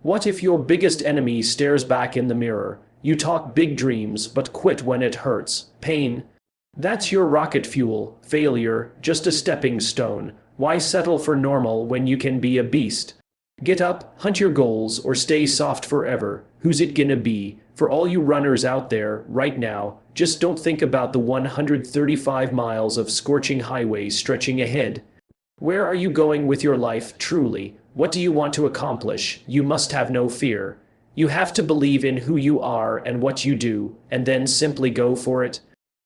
What if your biggest enemy stares back in the mirror? You talk big dreams, but quit when it hurts. Pain. That's your rocket fuel. Failure, just a stepping stone. Why settle for normal when you can be a beast? Get up, hunt your goals, or stay soft forever. Who's it gonna be? For all you runners out there, right now, just don't think about the 135 miles of scorching highways stretching ahead. Where are you going with your life, truly? What do you want to accomplish? You must have no fear. You have to believe in who you are and what you do, and then simply go for it.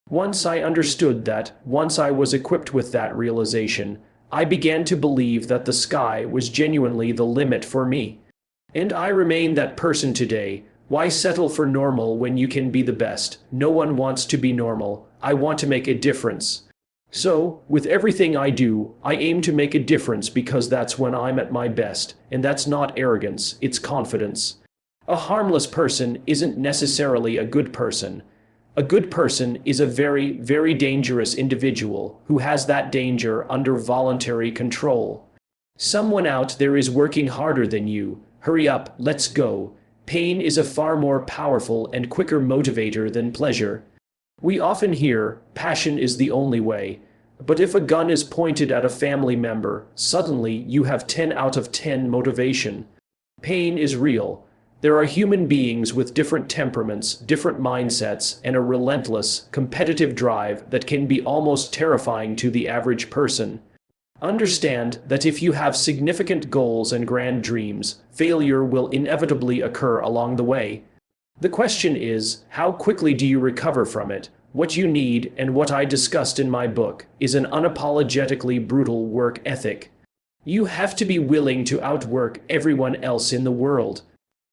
Once I understood that, once I was equipped with that realization, I began to believe that the sky was genuinely the limit for me. And I remain that person today. Why settle for normal when you can be the best? No one wants to be normal. I want to make a difference. So, with everything I do, I aim to make a difference because that's when I'm at my best, and that's not arrogance, it's confidence. A harmless person isn't necessarily a good person. A good person is a very, very dangerous individual who has that danger under voluntary control. Someone out there is working harder than you. Hurry up, let's go. Pain is a far more powerful and quicker motivator than pleasure. We often hear, passion is the only way. But if a gun is pointed at a family member, suddenly you have 10 out of 10 motivation. Pain is real. There are human beings with different temperaments, different mindsets, and a relentless, competitive drive that can be almost terrifying to the average person. Understand that if you have significant goals and grand dreams, failure will inevitably occur along the way. The question is, how quickly do you recover from it? What you need, and what I discussed in my book, is an unapologetically brutal work ethic. You have to be willing to outwork everyone else in the world.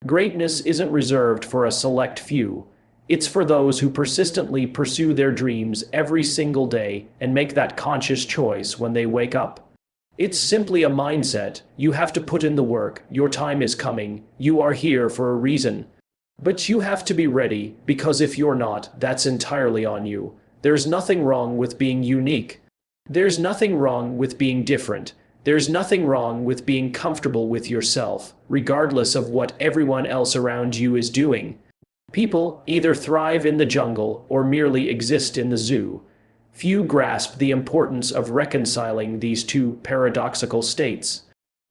Greatness isn't reserved for a select few. It's for those who persistently pursue their dreams every single day and make that conscious choice when they wake up. It's simply a mindset. You have to put in the work. Your time is coming. You are here for a reason. But you have to be ready, because if you're not, that's entirely on you. There's nothing wrong with being unique. There's nothing wrong with being different. There's nothing wrong with being comfortable with yourself, regardless of what everyone else around you is doing. People either thrive in the jungle or merely exist in the zoo. Few grasp the importance of reconciling these two paradoxical states.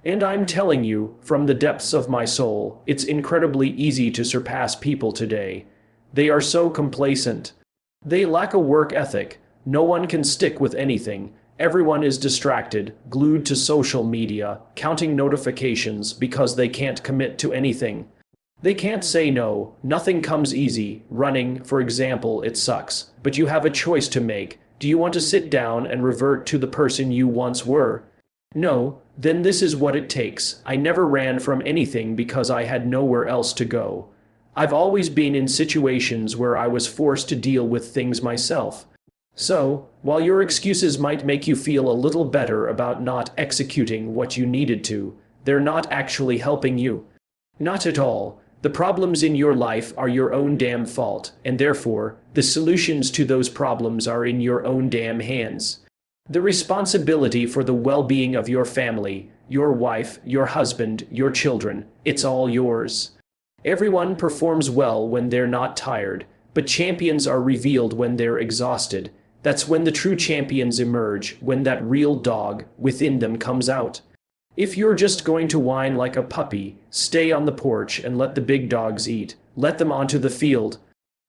And I'm telling you, from the depths of my soul, it's incredibly easy to surpass people today. They are so complacent. They lack a work ethic. No one can stick with anything. Everyone is distracted, glued to social media, counting notifications because they can't commit to anything. They can't say no. Nothing comes easy. Running, for example, it sucks. But you have a choice to make. Do you want to sit down and revert to the person you once were? No, then this is what it takes. I never ran from anything because I had nowhere else to go. I've always been in situations where I was forced to deal with things myself. So, while your excuses might make you feel a little better about not executing what you needed to, they're not actually helping you. Not at all. The problems in your life are your own damn fault, and therefore, the solutions to those problems are in your own damn hands. The responsibility for the well-being of your family, your wife, your husband, your children, it's all yours. Everyone performs well when they're not tired, but champions are revealed when they're exhausted. That's when the true champions emerge, when that real dog within them comes out. If you're just going to whine like a puppy, stay on the porch and let the big dogs eat. Let them onto the field.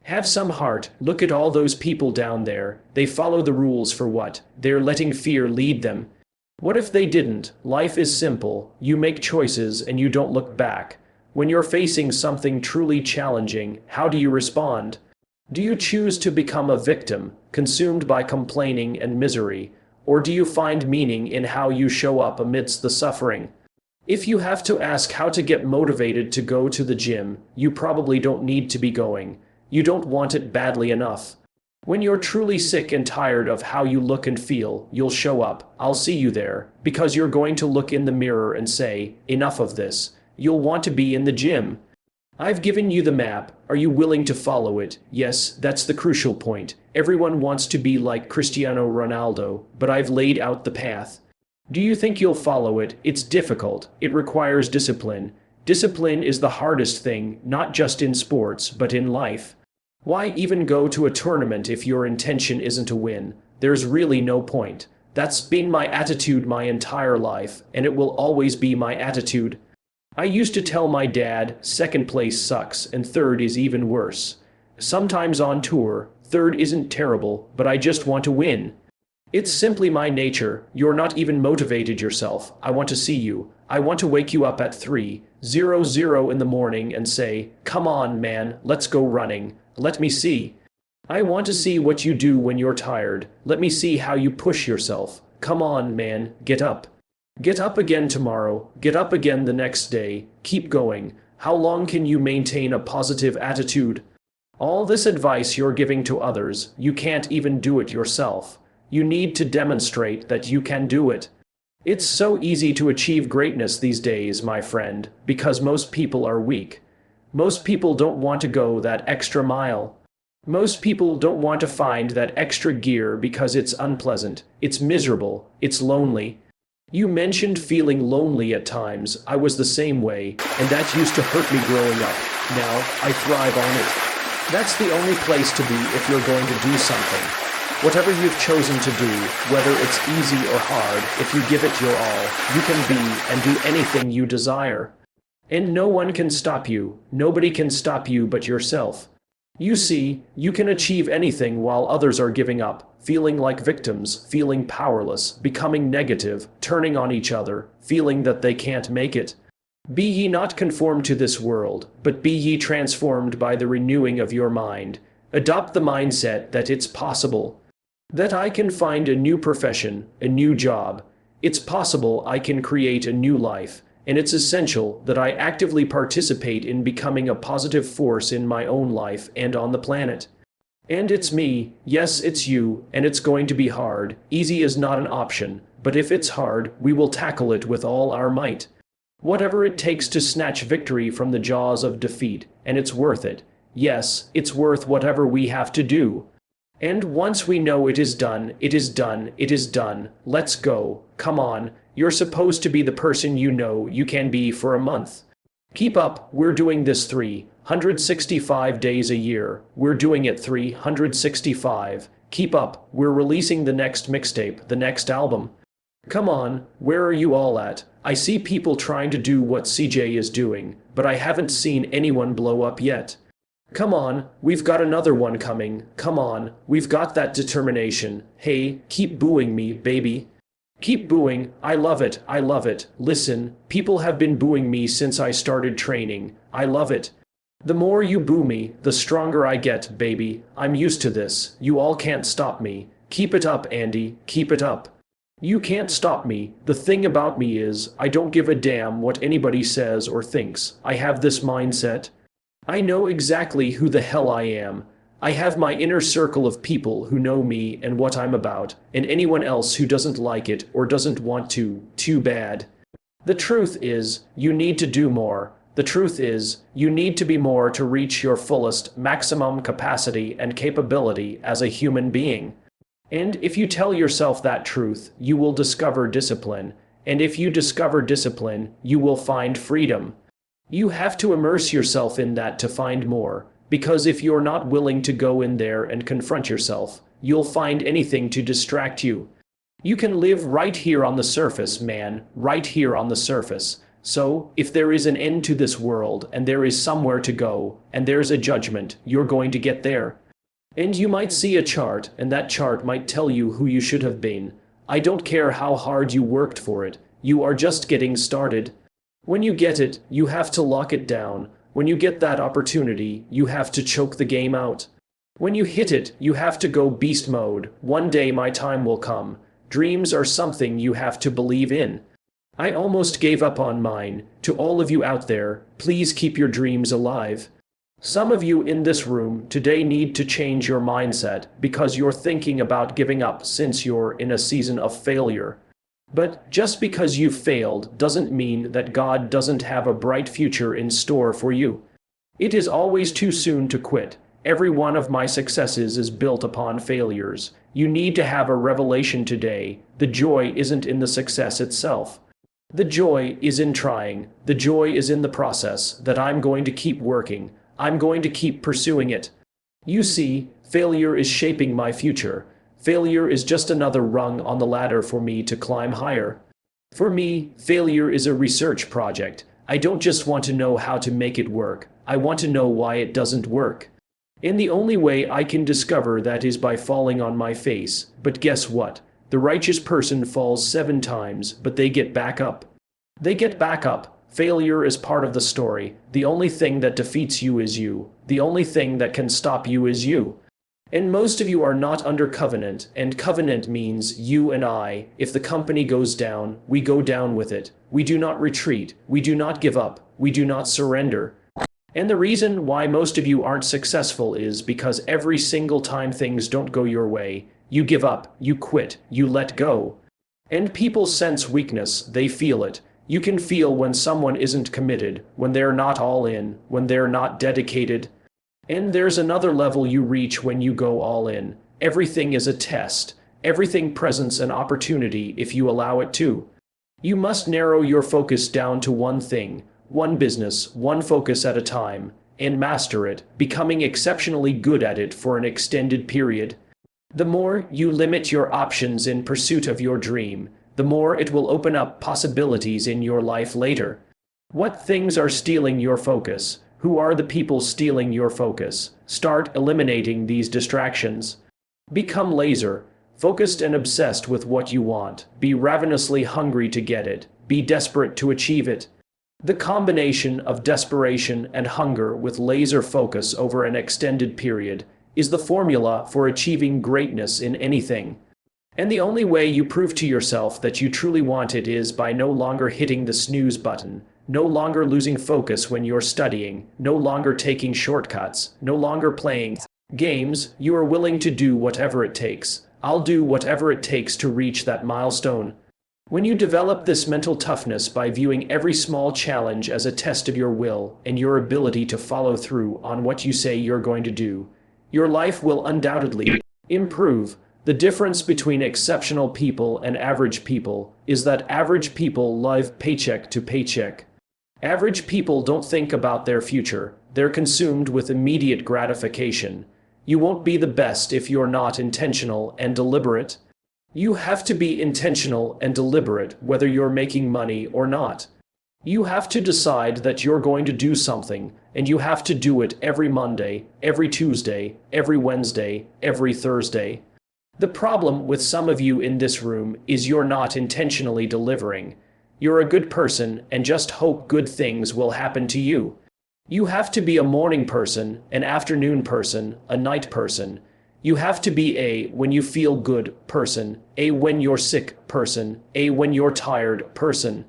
Have some heart. Look at all those people down there. They follow the rules for what? They're letting fear lead them. What if they didn't? Life is simple. You make choices and you don't look back. When you're facing something truly challenging, how do you respond? Do you choose to become a victim, consumed by complaining and misery, or do you find meaning in how you show up amidst the suffering? If you have to ask how to get motivated to go to the gym, you probably don't need to be going. You don't want it badly enough. When you're truly sick and tired of how you look and feel, you'll show up. I'll see you there, because you're going to look in the mirror and say, enough of this. You'll want to be in the gym. I've given you the map. Are you willing to follow it? Yes, that's the crucial point. Everyone wants to be like Cristiano Ronaldo, but I've laid out the path. Do you think you'll follow it? It's difficult. It requires discipline. Discipline is the hardest thing, not just in sports, but in life. Why even go to a tournament if your intention isn't to win? There's really no point. That's been my attitude my entire life, and it will always be my attitude. I used to tell my dad, second place sucks and third is even worse. Sometimes on tour, third isn't terrible, but I just want to win. It's simply my nature. You're not even motivated yourself. I want to see you. I want to wake you up at 3:00 in the morning and say, "Come on, man, let's go running. Let me see." I want to see what you do when you're tired. Let me see how you push yourself. Come on, man, get up. Get up again tomorrow. Get up again the next day. Keep going. How long can you maintain a positive attitude? All this advice you're giving to others, you can't even do it yourself. You need to demonstrate that you can do it. It's so easy to achieve greatness these days, my friend, because most people are weak. Most people don't want to go that extra mile. Most people don't want to find that extra gear because it's unpleasant, it's miserable, it's lonely. You mentioned feeling lonely at times. I was the same way, and that used to hurt me growing up. Now, I thrive on it. That's the only place to be if you're going to do something. Whatever you've chosen to do, whether it's easy or hard, if you give it your all, you can be and do anything you desire. And no one can stop you. Nobody can stop you but yourself. You see, you can achieve anything while others are giving up, feeling like victims, feeling powerless, becoming negative, turning on each other, feeling that they can't make it. Be ye not conformed to this world, but be ye transformed by the renewing of your mind. Adopt the mindset that it's possible. That I can find a new profession, a new job. It's possible I can create a new life, and it's essential that I actively participate in becoming a positive force in my own life and on the planet. And it's me, yes, it's you, and it's going to be hard. Easy is not an option, but if it's hard, we will tackle it with all our might. Whatever it takes to snatch victory from the jaws of defeat, and it's worth it. Yes, it's worth whatever we have to do. And once we know it is done, it is done, it is done. Let's go. Come on. You're supposed to be the person you know you can be for a month. Keep up. We're doing this 365 days a year. We're doing it 365. Keep up. We're releasing the next mixtape, the next album. Come on. Where are you all at? I see people trying to do what CJ is doing, but I haven't seen anyone blow up yet. Come on, we've got another one coming. Come on, we've got that determination. Hey, keep booing me, baby. Keep booing. I love it. I love it. Listen, people have been booing me since I started training. I love it. The more you boo me, the stronger I get, baby. I'm used to this. You all can't stop me. Keep it up, Andy. Keep it up. You can't stop me. The thing about me is, I don't give a damn what anybody says or thinks. I have this mindset. I know exactly who the hell I am. I have my inner circle of people who know me and what I'm about, and anyone else who doesn't like it or doesn't want to, too bad. The truth is, you need to do more. The truth is, you need to be more to reach your fullest, maximum capacity and capability as a human being. And if you tell yourself that truth, you will discover discipline. And if you discover discipline, you will find freedom. You have to immerse yourself in that to find more, because if you're not willing to go in there and confront yourself, you'll find anything to distract you. You can live right here on the surface, man, right here on the surface. So, if there is an end to this world, and there is somewhere to go, and there's a judgment, you're going to get there. And you might see a chart, and that chart might tell you who you should have been. I don't care how hard you worked for it, you are just getting started. When you get it, you have to lock it down. When you get that opportunity, you have to choke the game out. When you hit it, you have to go beast mode. One day my time will come. Dreams are something you have to believe in. I almost gave up on mine. To all of you out there, please keep your dreams alive. Some of you in this room today need to change your mindset because you're thinking about giving up since you're in a season of failure. But just because you've failed doesn't mean that God doesn't have a bright future in store for you. It is always too soon to quit. Every one of my successes is built upon failures. You need to have a revelation today. The joy isn't in the success itself. The joy is in trying. The joy is in the process, that I'm going to keep working. I'm going to keep pursuing it. You see, failure is shaping my future. Failure is just another rung on the ladder for me to climb higher. For me, failure is a research project. I don't just want to know how to make it work. I want to know why it doesn't work. And the only way I can discover that is by falling on my face. But guess what? The righteous person falls 7 times, but they get back up. They get back up. Failure is part of the story. The only thing that defeats you is you. The only thing that can stop you is you. And most of you are not under covenant, and covenant means you and I. If the company goes down, we go down with it. We do not retreat. We do not give up. We do not surrender. And the reason why most of you aren't successful is because every single time things don't go your way, you give up, you quit, you let go. And people sense weakness, they feel it. You can feel when someone isn't committed, when they're not all in, when they're not dedicated. And there's another level you reach when you go all in. Everything is a test. Everything presents an opportunity if you allow it to. You must narrow your focus down to one thing, one business, one focus at a time, and master it, becoming exceptionally good at it for an extended period. The more you limit your options in pursuit of your dream, the more it will open up possibilities in your life later. What things are stealing your focus? Who are the people stealing your focus? Start eliminating these distractions. Become laser, focused and obsessed with what you want. Be ravenously hungry to get it. Be desperate to achieve it. The combination of desperation and hunger with laser focus over an extended period is the formula for achieving greatness in anything. And the only way you prove to yourself that you truly want it is by no longer hitting the snooze button, no longer losing focus when you're studying, no longer taking shortcuts, no longer playing games. You are willing to do whatever it takes. I'll do whatever it takes to reach that milestone. When you develop this mental toughness by viewing every small challenge as a test of your will and your ability to follow through on what you say you're going to do, your life will undoubtedly improve. The difference between exceptional people and average people is that average people live paycheck to paycheck. Average people don't think about their future. They're consumed with immediate gratification. You won't be the best if you're not intentional and deliberate. You have to be intentional and deliberate whether you're making money or not. You have to decide that you're going to do something, and you have to do it every Monday, every Tuesday, every Wednesday, every Thursday. The problem with some of you in this room is you're not intentionally delivering. You're a good person and just hope good things will happen to you. You have to be a morning person, an afternoon person, a night person. You have to be a when you feel good person, a when you're sick person, a when you're tired person.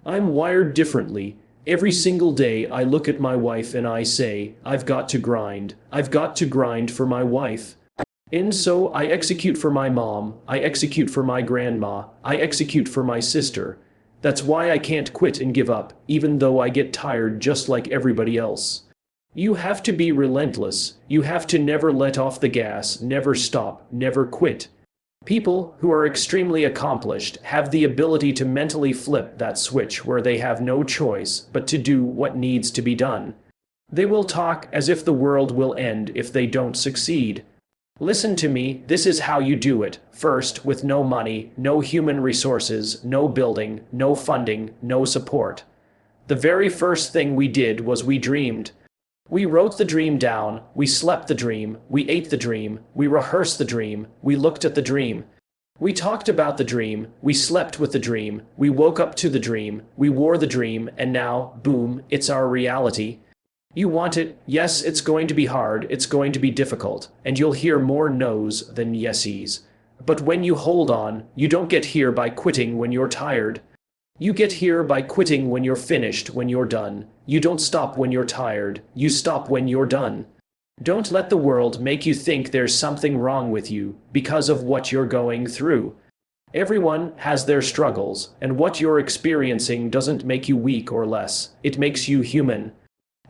I'm wired differently. Every single day I look at my wife and I say, I've got to grind. I've got to grind for my wife. And so I execute for my mom, I execute for my grandma, I execute for my sister. That's why I can't quit and give up, even though I get tired just like everybody else. You have to be relentless. You have to never let off the gas, never stop, never quit. People who are extremely accomplished have the ability to mentally flip that switch where they have no choice but to do what needs to be done. They will talk as if the world will end if they don't succeed. Listen to me, this is how you do it. First, with no money, no human resources, no building, no funding, no support. The very first thing we did was we dreamed. We wrote the dream down, we slept the dream, we ate the dream, we rehearsed the dream, we looked at the dream. We talked about the dream, we slept with the dream, we woke up to the dream, we wore the dream, and now, boom, it's our reality. You want it, yes, it's going to be hard, it's going to be difficult, and you'll hear more no's than yesies. But when you hold on, you don't get here by quitting when you're tired. You get here by quitting when you're finished, when you're done. You don't stop when you're tired, you stop when you're done. Don't let the world make you think there's something wrong with you because of what you're going through. Everyone has their struggles, and what you're experiencing doesn't make you weak or less, it makes you human.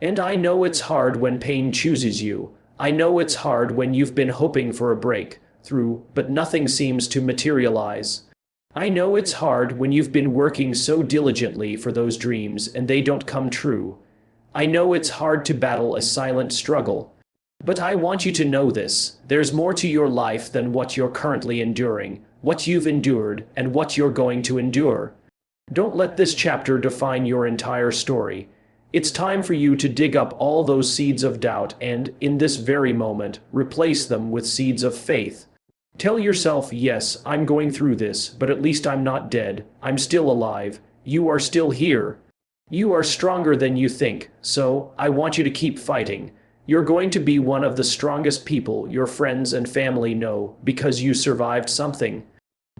And I know it's hard when pain chooses you. I know it's hard when you've been hoping for a breakthrough, but nothing seems to materialize. I know it's hard when you've been working so diligently for those dreams and they don't come true. I know it's hard to battle a silent struggle. But I want you to know this: there's more to your life than what you're currently enduring, what you've endured, and what you're going to endure. Don't let this chapter define your entire story. It's time for you to dig up all those seeds of doubt and, in this very moment, replace them with seeds of faith. Tell yourself, yes, I'm going through this, but at least I'm not dead. I'm still alive. You are still here. You are stronger than you think, so I want you to keep fighting. You're going to be one of the strongest people your friends and family know because you survived something.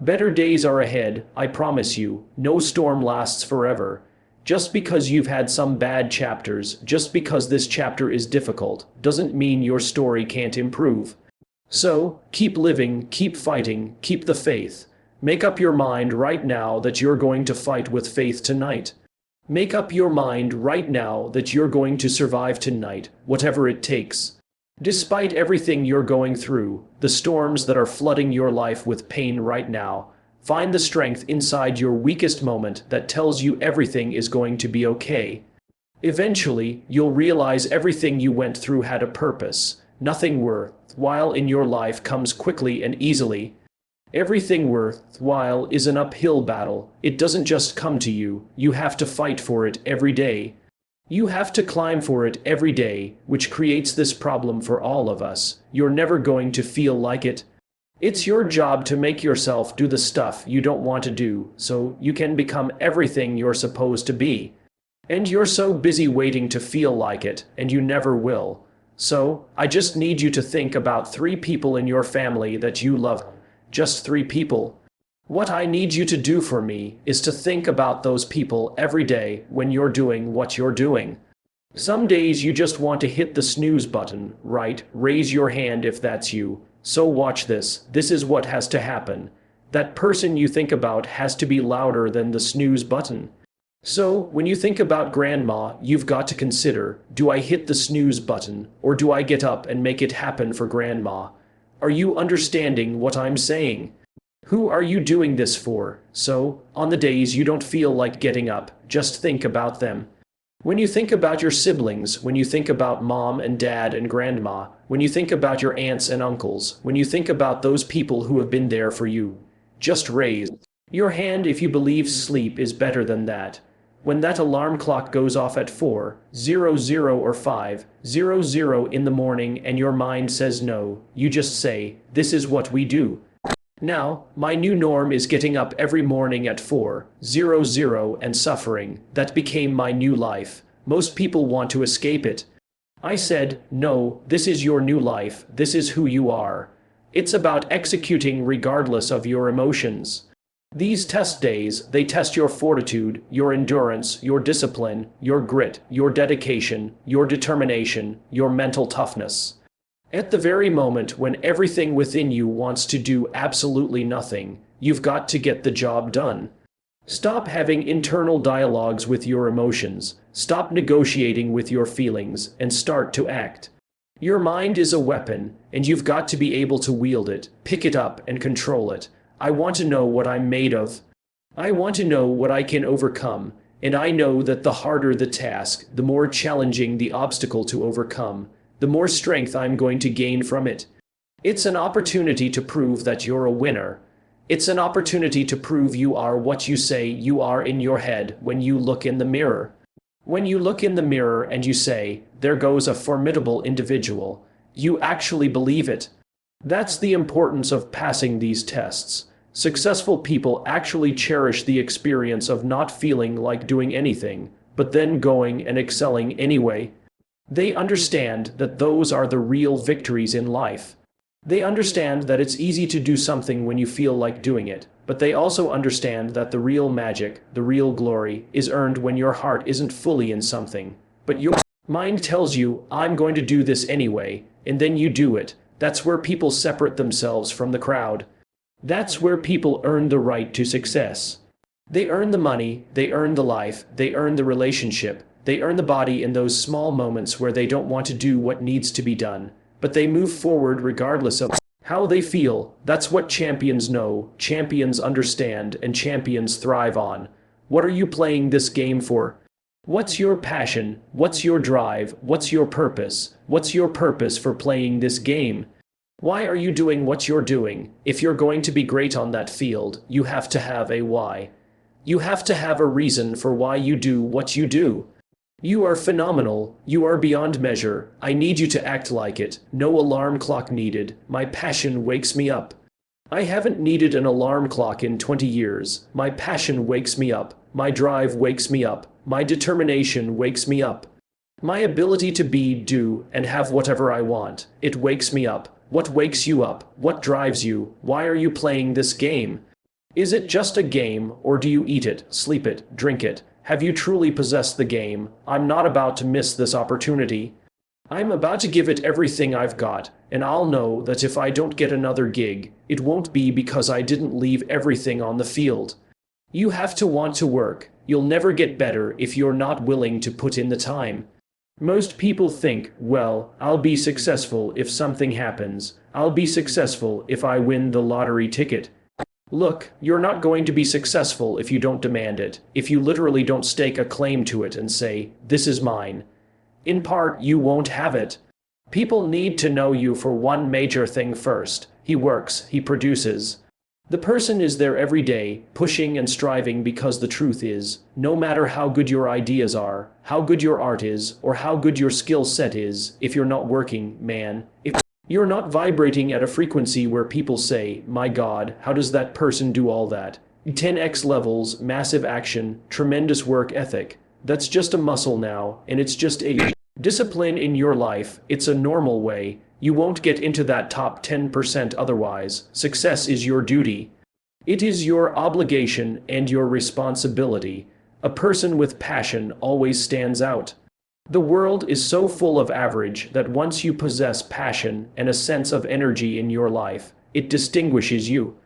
Better days are ahead, I promise you. No storm lasts forever. Just because you've had some bad chapters, just because this chapter is difficult, doesn't mean your story can't improve. So, keep living, keep fighting, keep the faith. Make up your mind right now that you're going to fight with faith tonight. Make up your mind right now that you're going to survive tonight, whatever it takes. Despite everything you're going through, the storms that are flooding your life with pain right now, find the strength inside your weakest moment that tells you everything is going to be okay. Eventually, you'll realize everything you went through had a purpose. Nothing worthwhile in your life comes quickly and easily. Everything worthwhile is an uphill battle. It doesn't just come to you. You have to fight for it every day. You have to climb for it every day, which creates this problem for all of us. You're never going to feel like it. It's your job to make yourself do the stuff you don't want to do, so you can become everything you're supposed to be. And you're so busy waiting to feel like it, and you never will. So, I just need you to think about 3 people in your family that you love. Just 3 people. What I need you to do for me is to think about those people every day when you're doing what you're doing. Some days you just want to hit the snooze button, right? Raise your hand if that's you. So watch this. This is what has to happen. That person you think about has to be louder than the snooze button. So, when you think about grandma, you've got to consider, do I hit the snooze button, or do I get up and make it happen for grandma? Are you understanding what I'm saying? Who are you doing this for? So, on the days you don't feel like getting up, just think about them. When you think about your siblings, when you think about mom and dad and grandma, when you think about your aunts and uncles, when you think about those people who have been there for you, just raise your hand if you believe sleep is better than that. When that alarm clock goes off at 4:00 or 5:00 in the morning and your mind says no, you just say, this is what we do. Now, my new norm is getting up every morning at 4:00 and suffering. That became my new life. Most people want to escape it. I said, no, this is your new life. This is who you are. It's about executing regardless of your emotions. These test days, they test your fortitude, your endurance, your discipline, your grit, your dedication, your determination, your mental toughness. At the very moment when everything within you wants to do absolutely nothing, you've got to get the job done. Stop having internal dialogues with your emotions, stop negotiating with your feelings, and start to act. Your mind is a weapon, and you've got to be able to wield it, pick it up, and control it. I want to know what I'm made of. I want to know what I can overcome, and I know that the harder the task, the more challenging the obstacle to overcome, the more strength I'm going to gain from it. It's an opportunity to prove that you're a winner. It's an opportunity to prove you are what you say you are in your head when you look in the mirror. When you look in the mirror and you say, there goes a formidable individual, you actually believe it. That's the importance of passing these tests. Successful people actually cherish the experience of not feeling like doing anything, but then going and excelling anyway. They understand that those are the real victories in life. They understand that it's easy to do something when you feel like doing it, but they also understand that the real magic, the real glory, is earned when your heart isn't fully in something, but your mind tells you, I'm going to do this anyway, and then you do it. That's where people separate themselves from the crowd. That's where people earn the right to success. They earn the money, they earn the life, they earn the relationship, they earn the body in those small moments where they don't want to do what needs to be done, but they move forward regardless of How they feel, that's what champions know, champions understand, and champions thrive on. What are you playing this game for? What's your passion? What's your drive? What's your purpose? What's your purpose for playing this game? Why are you doing what you're doing? If you're going to be great on that field, you have to have a why. You have to have a reason for why you do what you do. You are phenomenal. You are beyond measure. I need you to act like it. No alarm clock needed. My passion wakes me up. I haven't needed an alarm clock in 20 years. My passion wakes me up. My drive wakes me up. My determination wakes me up. My ability to be, do, and have whatever I want. It wakes me up. What wakes you up? What drives you? Why are you playing this game? Is it just a game, or do you eat it, sleep it, drink it? Have you truly possessed the game? I'm not about to miss this opportunity. I'm about to give it everything I've got, and I'll know that if I don't get another gig, it won't be because I didn't leave everything on the field. You have to want to work. You'll never get better if you're not willing to put in the time. Most people think, well, I'll be successful if something happens. I'll be successful if I win the lottery ticket. Look, you're not going to be successful if you don't demand it, if you literally don't stake a claim to it and say, this is mine. In part, you won't have it. People need to know you for one major thing first. He works, he produces. The person is there every day, pushing and striving because the truth is, no matter how good your ideas are, how good your art is, or how good your skill set is, if you're not working, man, if you're not vibrating at a frequency where people say, my God, how does that person do all that? 10x levels, massive action, tremendous work ethic. That's just a muscle now, and it's just a discipline in your life. It's a normal way. You won't get into that top 10% otherwise. Success is your duty. It is your obligation and your responsibility. A person with passion always stands out. The world is so full of average that once you possess passion and a sense of energy in your life, it distinguishes you.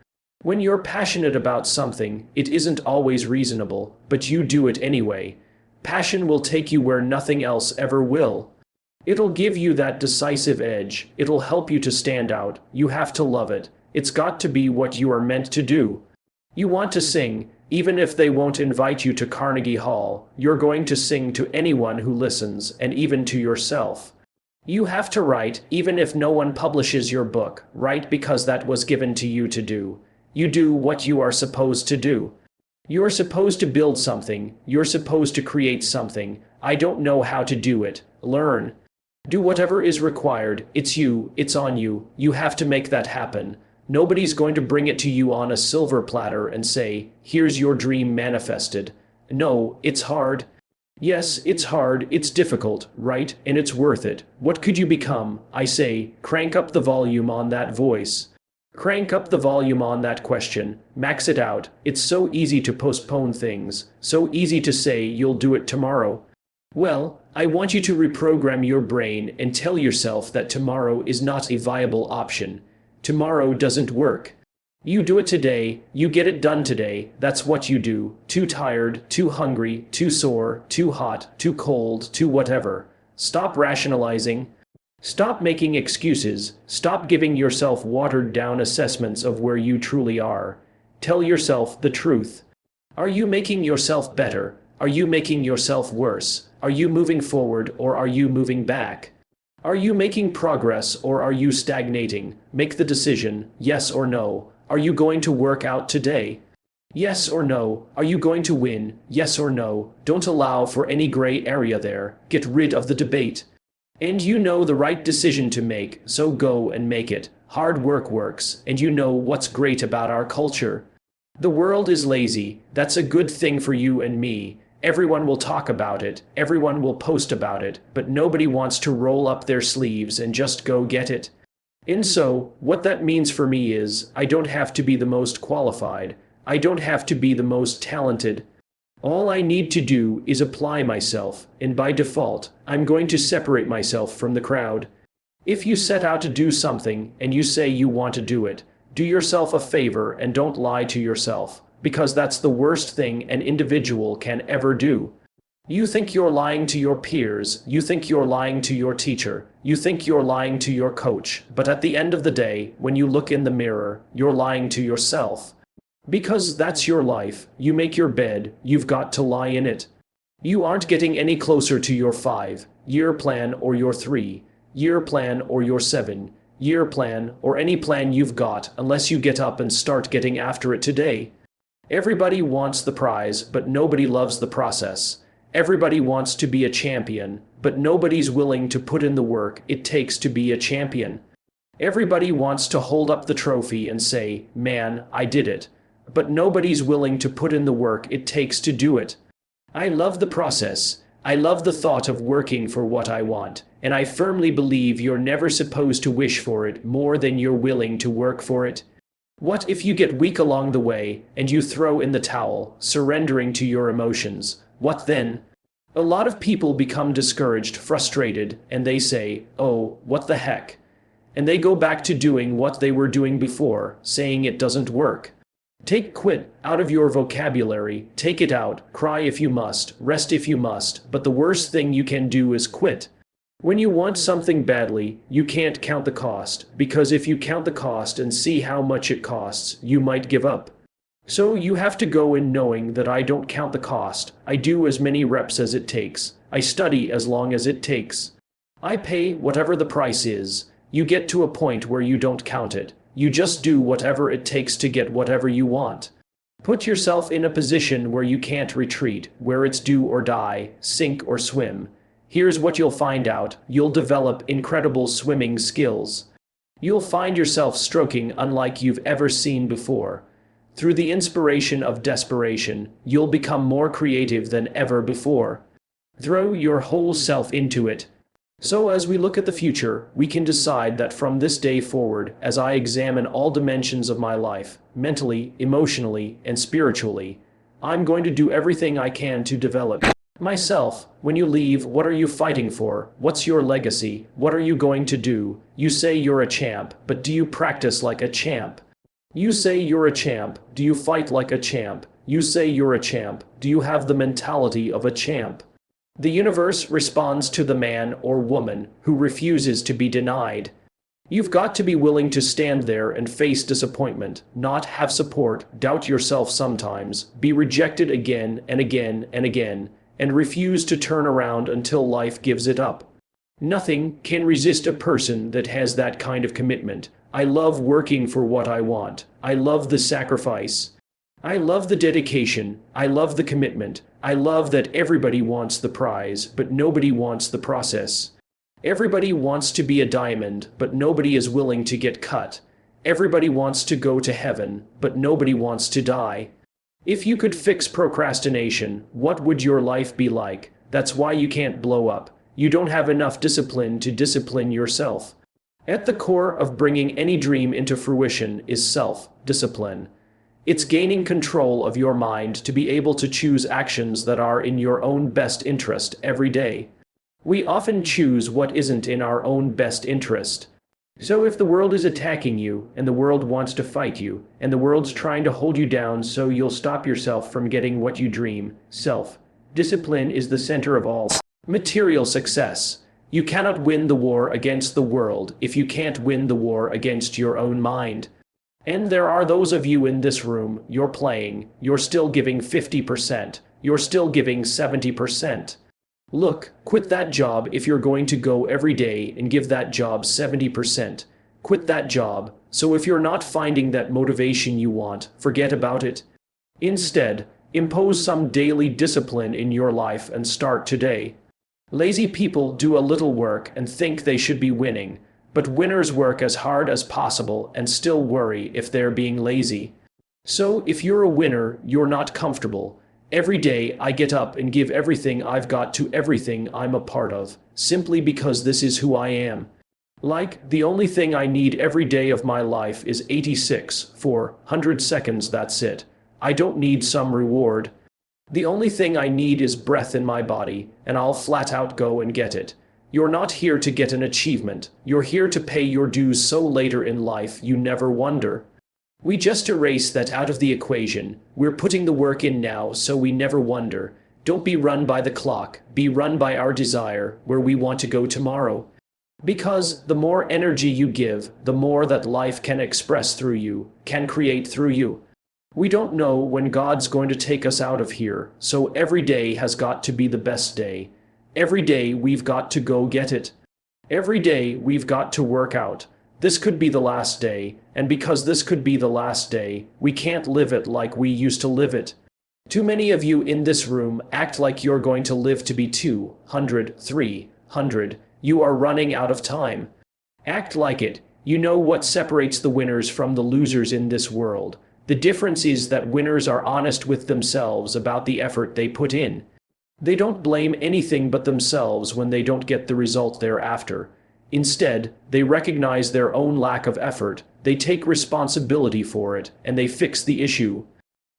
When you're passionate about something, it isn't always reasonable, but you do it anyway. Passion will take you where nothing else ever will. It'll give you that decisive edge. It'll help you to stand out. You have to love it. It's got to be what you are meant to do. You want to sing, even if they won't invite you to Carnegie Hall. You're going to sing to anyone who listens, and even to yourself. You have to write, even if no one publishes your book. Write because that was given to you to do. You do what you are supposed to do. You're supposed to build something. You're supposed to create something. I don't know how to do it. Learn. Do whatever is required. It's you. It's on you. You have to make that happen. Nobody's going to bring it to you on a silver platter and say, here's your dream manifested. No, it's hard. Yes, it's hard. It's difficult, right? And it's worth it. What could you become? I say, crank up the volume on that voice. Crank up the volume on that question. Max it out. It's so easy to postpone things. So easy to say you'll do it tomorrow. Well, I want you to reprogram your brain and tell yourself that tomorrow is not a viable option. Tomorrow doesn't work. You do it today, you get it done today, that's what you do. Too tired, too hungry, too sore, too hot, too cold, too whatever. Stop rationalizing. Stop making excuses. Stop giving yourself watered-down assessments of where you truly are. Tell yourself the truth. Are you making yourself better? Are you making yourself worse? Are you moving forward or are you moving back? Are you making progress or are you stagnating? Make the decision, yes or no. Are you going to work out today? Yes or no. Are you going to win? Yes or no. Don't allow for any gray area there. Get rid of the debate. And you know the right decision to make, so go and make it. Hard work works, and you know what's great about our culture. The world is lazy. That's a good thing for you and me. Everyone will talk about it, everyone will post about it, but nobody wants to roll up their sleeves and just go get it. And so, what that means for me is, I don't have to be the most qualified. I don't have to be the most talented. All I need to do is apply myself, and by default, I'm going to separate myself from the crowd. If you set out to do something, and you say you want to do it, do yourself a favor and don't lie to yourself. Because that's the worst thing an individual can ever do. You think you're lying to your peers, you think you're lying to your teacher, you think you're lying to your coach, but at the end of the day, when you look in the mirror, you're lying to yourself. Because that's your life, you make your bed, you've got to lie in it. You aren't getting any closer to your 5-year plan or your 3-year plan or your 7-year plan or any plan you've got unless you get up and start getting after it today. Everybody wants the prize, but nobody loves the process. Everybody wants to be a champion, but nobody's willing to put in the work it takes to be a champion. Everybody wants to hold up the trophy and say, "Man, I did it." But nobody's willing to put in the work it takes to do it. I love the process. I love the thought of working for what I want, and I firmly believe you're never supposed to wish for it more than you're willing to work for it. What if you get weak along the way and you throw in the towel, surrendering to your emotions? What then? A lot of people become discouraged, frustrated, and they say, "Oh, what the heck?" And they go back to doing what they were doing before, saying it doesn't work. Take quit out of your vocabulary, take it out, cry if you must, rest if you must, but the worst thing you can do is quit. When you want something badly, you can't count the cost, because if you count the cost and see how much it costs, you might give up. So you have to go in knowing that I don't count the cost, I do as many reps as it takes, I study as long as it takes. I pay whatever the price is. You get to a point where you don't count it. You just do whatever it takes to get whatever you want. Put yourself in a position where you can't retreat, where it's do or die, sink or swim. Here's what you'll find out. You'll develop incredible swimming skills. You'll find yourself stroking unlike you've ever seen before. Through the inspiration of desperation, you'll become more creative than ever before. Throw your whole self into it. So as we look at the future, we can decide that from this day forward, as I examine all dimensions of my life, mentally, emotionally, and spiritually, I'm going to do everything I can to develop myself. When you leave, what are you fighting for? What's your legacy? What are you going to do? You say you're a champ, but do you practice like a champ? You say you're a champ. Do you fight like a champ? You say you're a champ. Do you have the mentality of a champ? The universe responds to the man or woman who refuses to be denied. You've got to be willing to stand there and face disappointment, not have support, doubt yourself sometimes, be rejected again and again and again, and refuse to turn around until life gives it up. Nothing can resist a person that has that kind of commitment. I love working for what I want. I love the sacrifice. I love the dedication. I love the commitment. I love that everybody wants the prize, but nobody wants the process. Everybody wants to be a diamond, but nobody is willing to get cut. Everybody wants to go to heaven, but nobody wants to die. If you could fix procrastination, what would your life be like? That's why you can't blow up. You don't have enough discipline to discipline yourself. At the core of bringing any dream into fruition is self-discipline. It's gaining control of your mind to be able to choose actions that are in your own best interest every day. We often choose what isn't in our own best interest. So if the world is attacking you, and the world wants to fight you, and the world's trying to hold you down so you'll stop yourself from getting what you dream, self-discipline is the center of all material success. You cannot win the war against the world if you can't win the war against your own mind. And there are those of you in this room, you're playing, you're still giving 50%, you're still giving 70%. Look, quit that job if you're going to go every day and give that job 70%. Quit that job. So if you're not finding that motivation you want, forget about it. Instead, impose some daily discipline in your life and start today. Lazy people do a little work and think they should be winning, but winners work as hard as possible and still worry if they're being lazy. So if you're a winner, you're not comfortable. Every day I get up and give everything I've got to everything I'm a part of, simply because this is who I am. Like, the only thing I need every day of my life is 86 for 100 seconds, that's it. I don't need some reward. The only thing I need is breath in my body, and I'll flat out go and get it. You're not here to get an achievement. You're here to pay your dues so later in life you never wonder. We just erase that out of the equation. We're putting the work in now so we never wonder. Don't be run by the clock, be run by our desire, where we want to go tomorrow. Because the more energy you give, the more that life can express through you, can create through you. We don't know when God's going to take us out of here, so every day has got to be the best day. Every day we've got to go get it. Every day we've got to work out. This could be the last day, and because this could be the last day, we can't live it like we used to live it. Too many of you in this room act like you're going to live to be 200, 300. You are running out of time. Act like it. You know what separates the winners from the losers in this world. The difference is that winners are honest with themselves about the effort they put in. They don't blame anything but themselves when they don't get the result they're after. Instead, they recognize their own lack of effort, they take responsibility for it, and they fix the issue.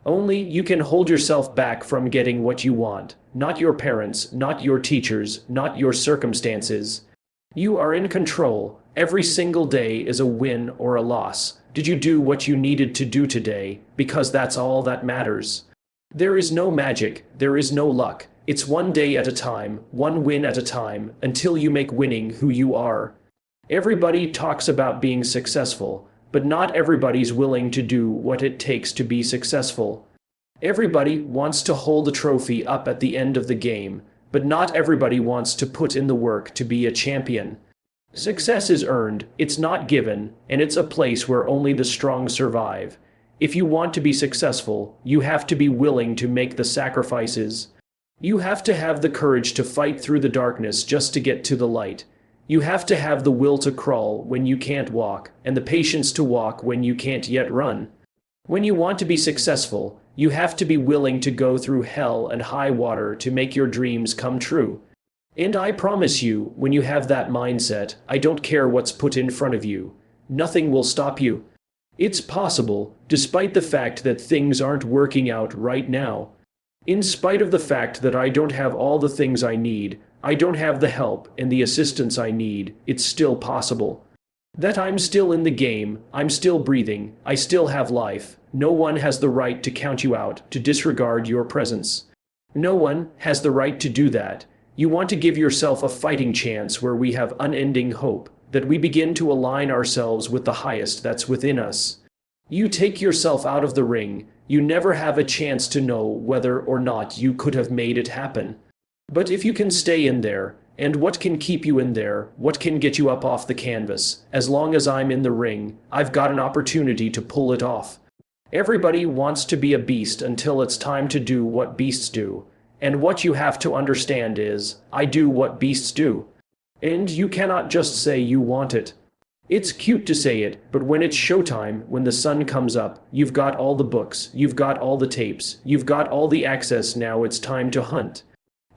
Only you can hold yourself back from getting what you want, not your parents, not your teachers, not your circumstances. You are in control. Every single day is a win or a loss. Did you do what you needed to do today? Because that's all that matters. There is no magic, there is no luck. It's one day at a time, one win at a time, until you make winning who you are. Everybody talks about being successful, but not everybody's willing to do what it takes to be successful. Everybody wants to hold a trophy up at the end of the game, but not everybody wants to put in the work to be a champion. Success is earned, it's not given, and it's a place where only the strong survive. If you want to be successful, you have to be willing to make the sacrifices. You have to have the courage to fight through the darkness just to get to the light. You have to have the will to crawl when you can't walk, and the patience to walk when you can't yet run. When you want to be successful, you have to be willing to go through hell and high water to make your dreams come true. And I promise you, when you have that mindset, I don't care what's put in front of you. Nothing will stop you. It's possible, despite the fact that things aren't working out right now. In spite of the fact that I don't have all the things I need, I don't have the help and the assistance I need, it's still possible. That I'm still in the game, I'm still breathing, I still have life. No one has the right to count you out, to disregard your presence. No one has the right to do that. You want to give yourself a fighting chance where we have unending hope, that we begin to align ourselves with the highest that's within us. You take yourself out of the ring, you never have a chance to know whether or not you could have made it happen. But if you can stay in there, and what can keep you in there, what can get you up off the canvas, as long as I'm in the ring, I've got an opportunity to pull it off. Everybody wants to be a beast until it's time to do what beasts do. And what you have to understand is, I do what beasts do. And you cannot just say you want it. It's cute to say it, but when it's showtime, when the sun comes up, you've got all the books, you've got all the tapes, you've got all the access, now it's time to hunt.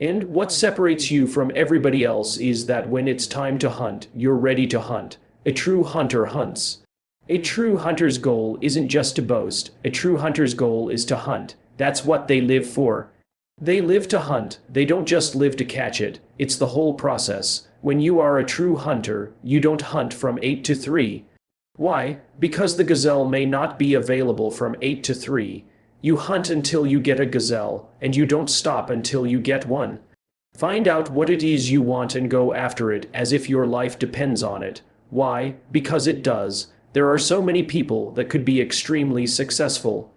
And what separates you from everybody else is that when it's time to hunt, you're ready to hunt. A true hunter hunts. A true hunter's goal isn't just to boast, a true hunter's goal is to hunt. That's what they live for. They live to hunt, they don't just live to catch it, it's the whole process. When you are a true hunter, you don't hunt from 8 to 3. Why? Because the gazelle may not be available from 8 to 3. You hunt until you get a gazelle, and you don't stop until you get one. Find out what it is you want and go after it as if your life depends on it. Why? Because it does. There are so many people that could be extremely successful.